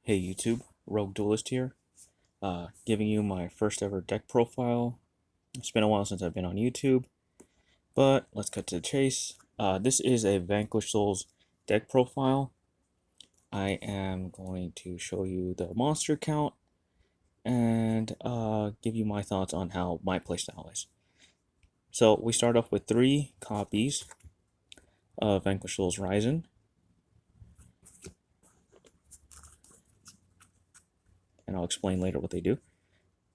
Hey YouTube, Rogue Duelist here, giving you my first ever deck profile. It's been a while since I've been on YouTube, but let's cut to the chase. This is a Vanquish Souls deck profile. I am going to show you the monster count and give you my thoughts on how my playstyle is. So we start off with 3 copies of Vanquish Souls Ryzen, and I'll explain later what they do.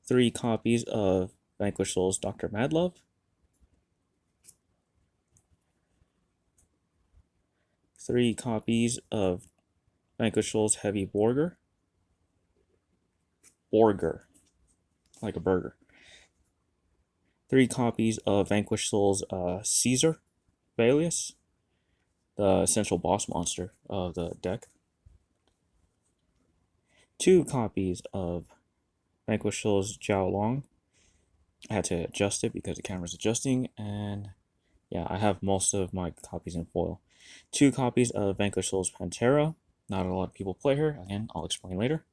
3 copies of Vanquish Souls Dr. Madlove, 3 copies of Vanquish Souls Heavy Borger, like a burger. 3 copies of Vanquish Souls Caesar Valius, the essential boss monster of the deck. 2 copies of Vanquish Souls Jiao Long. I had to adjust it because the camera's adjusting, and yeah, I have most of my copies in foil. 2 copies of Vanquish Souls Pantera. Not a lot of people play her. Again, I'll explain later.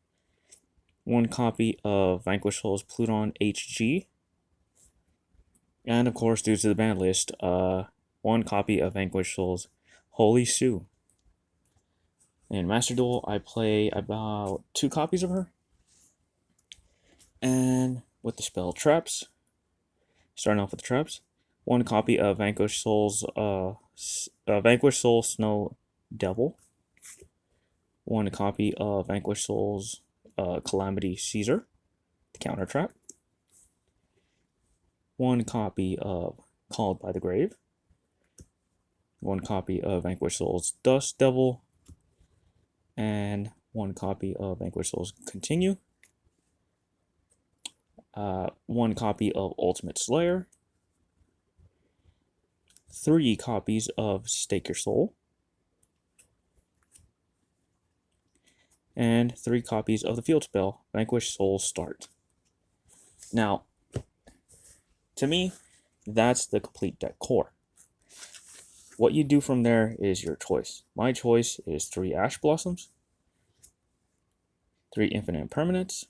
1 copy of Vanquish Souls Pluton HG. And of course, due to the ban list, 1 copy of Vanquish Souls Holy Sue. In Master Duel, I play about 2 copies of her. And with the spell Traps, starting off with the Traps, 1 copy of Vanquish Souls Snow Devil. 1 copy of Vanquish Souls Calamity Caesar, the counter trap. 1 copy of Called by the Grave. 1 copy of Vanquish Souls Dust Devil. And 1 copy of Vanquish Souls Continue. 1 copy of Ultimate Slayer. 3 copies of Stake Your Soul. And 3 copies of the field spell, Vanquish Souls Start. Now, to me, that's the complete deck core. What you do from there is your choice. My choice is 3 Ash Blossoms, 3 Infinite Permanents,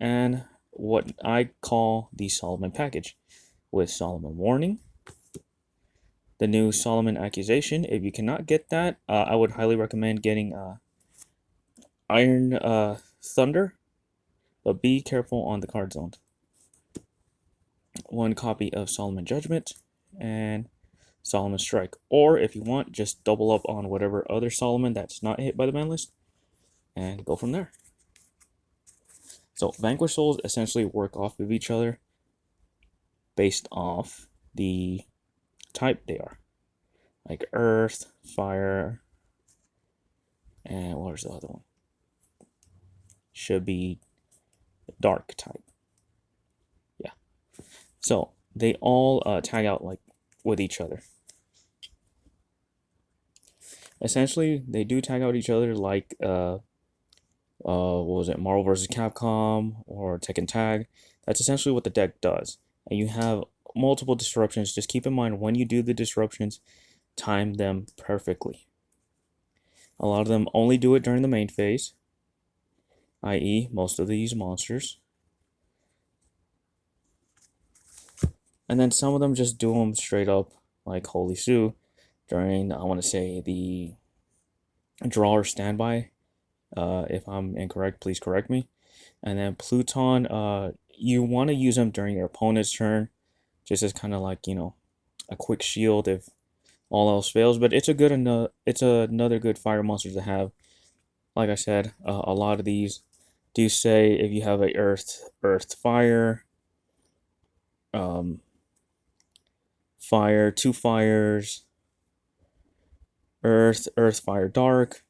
and what I call the Solomon package, with Solomon Warning, the new Solomon Accusation. If you cannot get that, I would highly recommend getting Iron Thunder, but be careful on the card zones. 1 copy of Solomon Judgment and Solomon Strike. Or if you want, just double up on whatever other Solomon that's not hit by the ban list and go from there. So Vanquish Souls essentially work off of each other based off the type they are. Like Earth, Fire, and what was the other one? Should be Dark type. Yeah. So they all tag out like with each other. Essentially, they do tag out each other like what was it, Marvel vs. Capcom or Tekken Tag. That's essentially what the deck does. And you have multiple disruptions. Just keep in mind when you do the disruptions, time them perfectly. A lot of them only do it during the main phase, i.e. most of these monsters. And then some of them just do them straight up, like Holy Sue, during, I want to say, the draw or standby. If I'm incorrect, please correct me. And then Pluton, you want to use them during your opponent's turn, just as kind of like, you know, a quick shield if all else fails. But it's another good fire monster to have. Like I said, a lot of these do say if you have a earth, fire, fire, 2 fires, earth, fire, dark.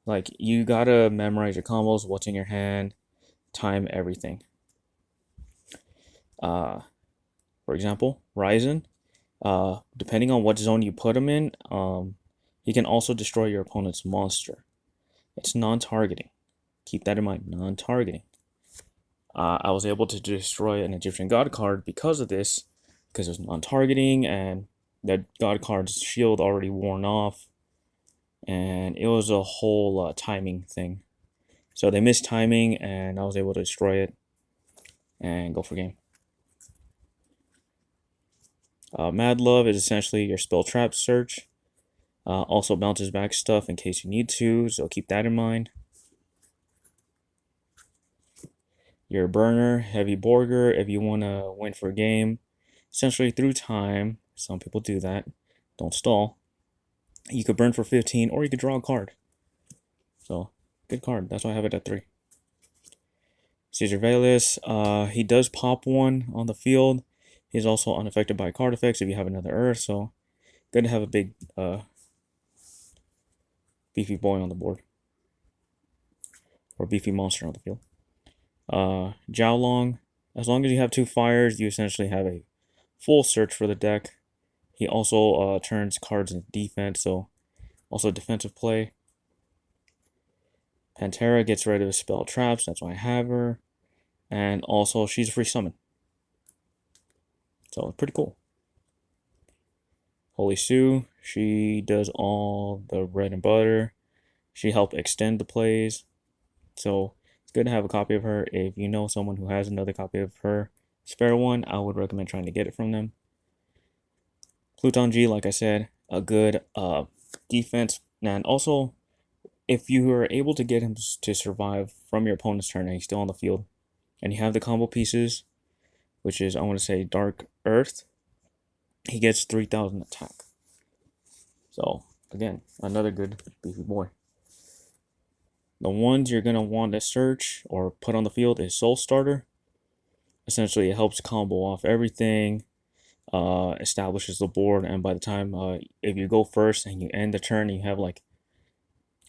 Like, you gotta memorize your combos, what's in your hand, time everything. For example, Ryzen, depending on what zone you put him in, he can also destroy your opponent's monster. It's non-targeting. Keep that in mind, non-targeting. I was able to destroy an Egyptian God card because of this, because it was non-targeting and that God card's shield already worn off. and it was a whole timing thing. So they missed timing, and I was able to destroy it and go for game. Mad Love is essentially your spell trap search. Also bounces back stuff in case you need to, so keep that in mind. Your burner, Heavy Borger, if you want to win for a game, essentially through time. Some people do that. Don't stall. You could burn for 15, or you could draw a card. So, good card. That's why I have it at 3. Caesar Valus, he does pop one on the field. He's also unaffected by card effects if you have another Earth, so good to have a big, beefy boy on the board. Or beefy monster on the field. Jiaolong, as long as you have 2 fires, you essentially have a full search for the deck. He also turns cards into defense, so also defensive play. Pantera gets rid of spell traps, that's why I have her. And also, she's a free summon. So, pretty cool. Holy Sue, she does all the bread and butter. She helped extend the plays. So, it's good to have a copy of her. If you know someone who has another copy of her, spare one, I would recommend trying to get it from them. Pluton G, like I said, a good defense. And also, if you are able to get him to survive from your opponent's turn and he's still on the field, and you have the combo pieces, which is, I want to say, Dark Earth, he gets 3,000 attack. So, again, another good beefy boy. The ones you're going to want to search or put on the field is Soul Starter. Essentially, it helps combo off everything, establishes the board, and by the time, if you go first and you end the turn, you have like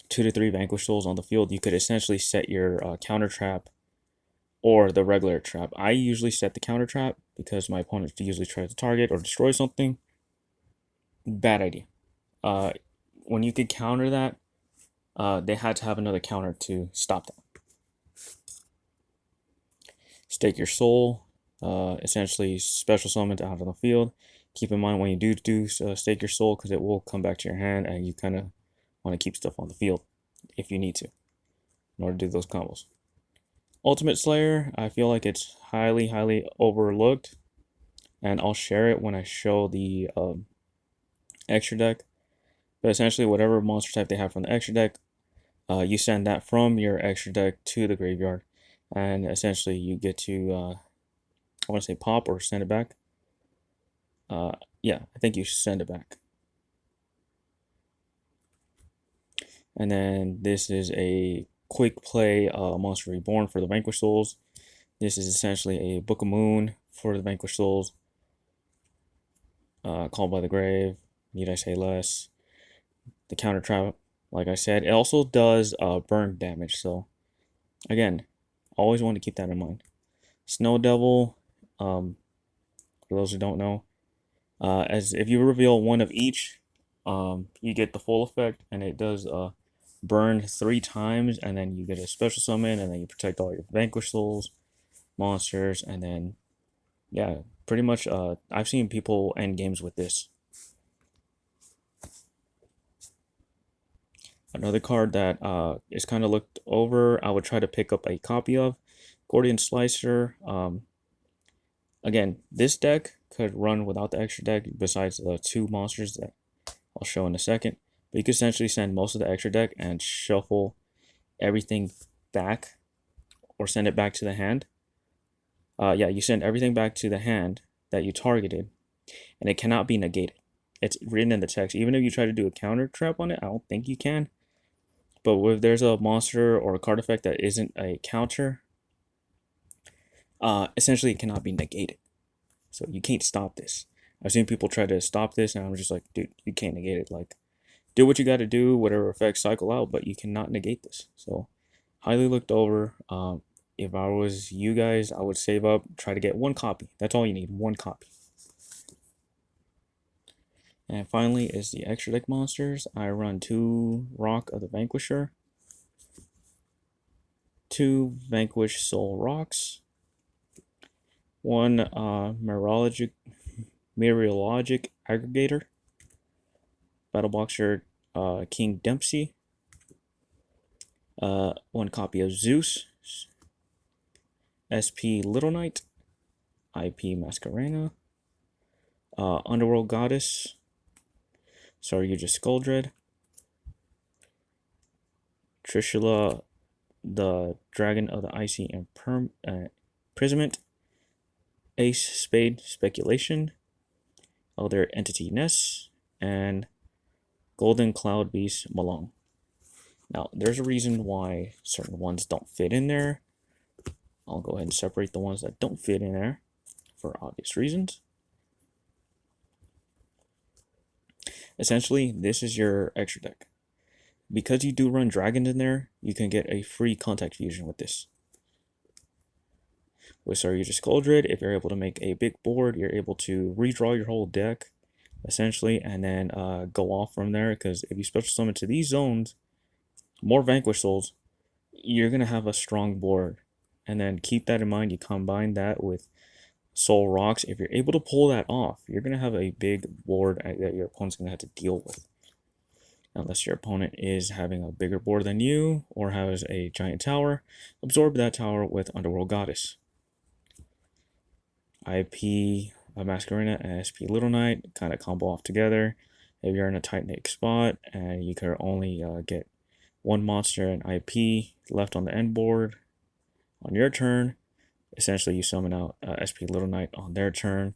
2 to 3 Vanquish Souls on the field, you could essentially set your counter trap or the regular trap. I usually set the counter trap because my opponent usually tries to target or destroy something. Bad idea. When you could counter that, they had to have another counter to stop that. Stake your soul, essentially special summon out on the field. Keep in mind when you do stake your soul, because it will come back to your hand, and you kind of want to keep stuff on the field if you need to in order to do those combos. Ultimate Slayer, I feel like it's highly overlooked, and I'll share it when I show the extra deck. But essentially, whatever monster type they have from the extra deck, you send that from your extra deck to the graveyard, and essentially you get to, I want to say pop or send it back. Yeah, I think you send it back. And then this is a quick play Monster Reborn for the Vanquish Souls. This is essentially a Book of Moon for the Vanquish Souls. Called by the Grave. Need I say less? The counter trap, like I said, it also does burn damage. So again, always want to keep that in mind. Snow Devil, for those who don't know, as if you reveal one of each, you get the full effect, and it does burn 3 times, and then you get a special summon, and then you protect all your Vanquish Souls monsters, and then yeah, pretty much I've seen people end games with this. Another card that is kind of looked over, I would try to pick up a copy of, Gordian Slicer. Again, this deck could run without the extra deck besides the 2 monsters that I'll show in a second. But you could essentially send most of the extra deck and shuffle everything back or send it back to the hand. Yeah, you send everything back to the hand that you targeted, and it cannot be negated. It's written in the text. Even if you try to do a counter trap on it, I don't think you can. But if there's a monster or a card effect that isn't a counter, essentially it cannot be negated. So you can't stop this. I've seen people try to stop this, and I'm just like, dude, you can't negate it. Like, do what you got to do, whatever effects cycle out, but you cannot negate this. So, highly looked over. If I was you guys, I would save up, try to get 1 copy. That's all you need, 1 copy. And finally is the extra deck monsters. I run 2 Rock of the Vanquisher, 2 Vanquish Soul Rocks, 1 Meteorologic Aggregator, Battle Boxer King Dempsey, one copy of Zeus, SP Little Knight, IP Masquerena, Underworld Goddess, Saryuja Skuldred, Trishula, the Dragon of the Icy Imprisonment, Ace Spade Speculation, Elder Entity Ness, and Golden Cloud Beast Malone. Now, there's a reason why certain ones don't fit in there. I'll go ahead and separate the ones that don't fit in there for obvious reasons. Essentially, this is your extra deck. Because you do run dragons in there, you can get a free contact fusion with this. With Saryuja Skuldred, if you're able to make a big board, you're able to redraw your whole deck, essentially, and then go off from there. Because if you special summon to these zones, more Vanquish Souls, you're going to have a strong board. And then keep that in mind. You combine that with Soul Rocks. If you're able to pull that off, you're going to have a big board that your opponent's going to have to deal with. Unless your opponent is having a bigger board than you or has a giant tower, absorb that tower with Underworld Goddess. IP Masquerena and SP Little Knight kind of combo off together. If you're in a tight knit spot and you can only get one monster and IP left on the end board on your turn, essentially you summon out SP Little Knight on their turn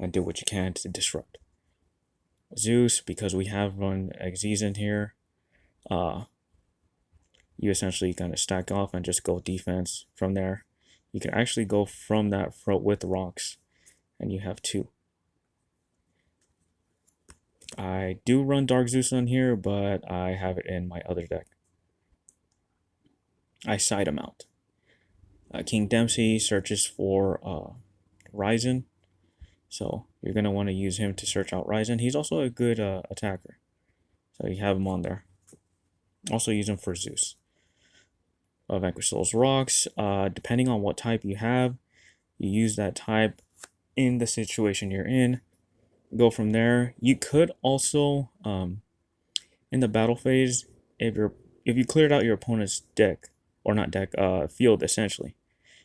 and do what you can to disrupt. Zeus, because we have run Xyz in here, you essentially kind of stack off and just go defense from there. You can actually go from that with rocks, and you have 2. I do run Dark Zeus on here, but I have it in my other deck. I side him out. King Dempsey searches for Ryzen, so you're going to want to use him to search out Ryzen. He's also a good attacker, so you have him on there. Also use him for Zeus. Vanquish Souls rocks. Depending on what type you have, you use that type in the situation you're in. Go from there. You could also, in the battle phase, if you cleared out your opponent's deck, or not deck, field essentially,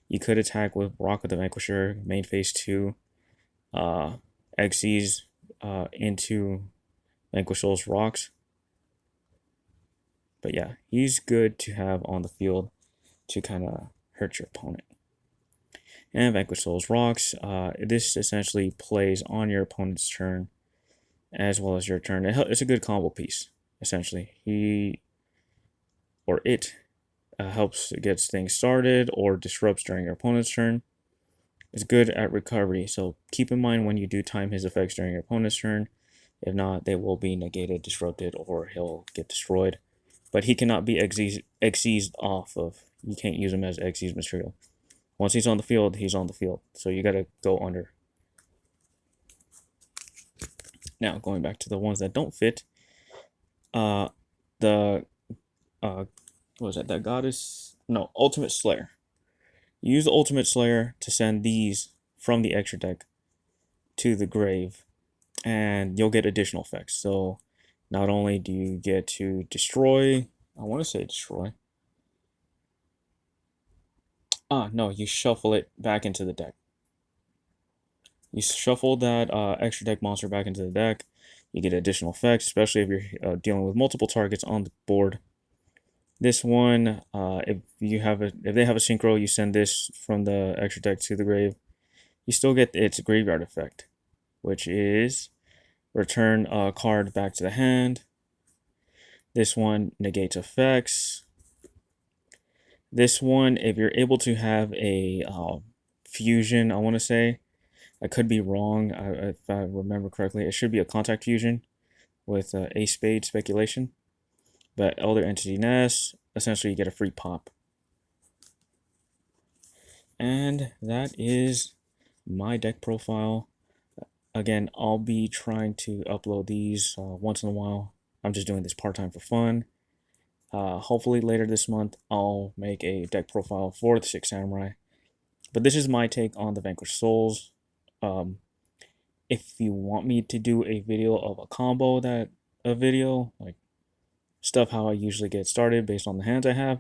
you could attack with Rock of the Vanquisher, main phase 2, Xyz into Vanquish Souls rocks. But yeah, he's good to have on the field to kind of hurt your opponent. And Vanquish Souls rocks. This essentially plays on your opponent's turn as well as your turn. It's a good combo piece, essentially. It helps gets things started or disrupts during your opponent's turn. It's good at recovery, so keep in mind when you do time his effects during your opponent's turn. If not, they will be negated, disrupted, or he'll get destroyed. But he cannot be Xyz'd off of. You can't use him as Xyz material. Once he's on the field, he's on the field. So you got to go under. Now, going back to the ones that don't fit. What was that? That goddess? No, Ultimate Slayer. You use the Ultimate Slayer to send these from the extra deck to the grave. And you'll get additional effects. So not only do you get to destroy, I want to say destroy. No, you shuffle it back into the deck. You shuffle that extra deck monster back into the deck. You get additional effects, especially if you're dealing with multiple targets on the board. This one, if they have a synchro, you send this from the extra deck to the grave. You still get its graveyard effect, which is return a card back to the hand. This one negates effects. This one, if you're able to have a fusion, I want to say, I could be wrong. If I remember correctly, it should be a contact fusion with Ace Spade Speculation. But Elder Entity Ness, essentially you get a free pop. And that is my deck profile. Again, I'll be trying to upload these once in a while. I'm just doing this part-time for fun. Hopefully later this month, I'll make a deck profile for the Six Samurai. But this is my take on the Vanquish Souls. If you want me to do a video of a combo like stuff how I usually get started based on the hands I have.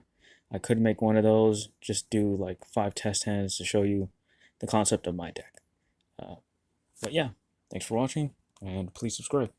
I could make one of those, just do like 5 test hands to show you the concept of my deck. But yeah, thanks for watching, and please subscribe.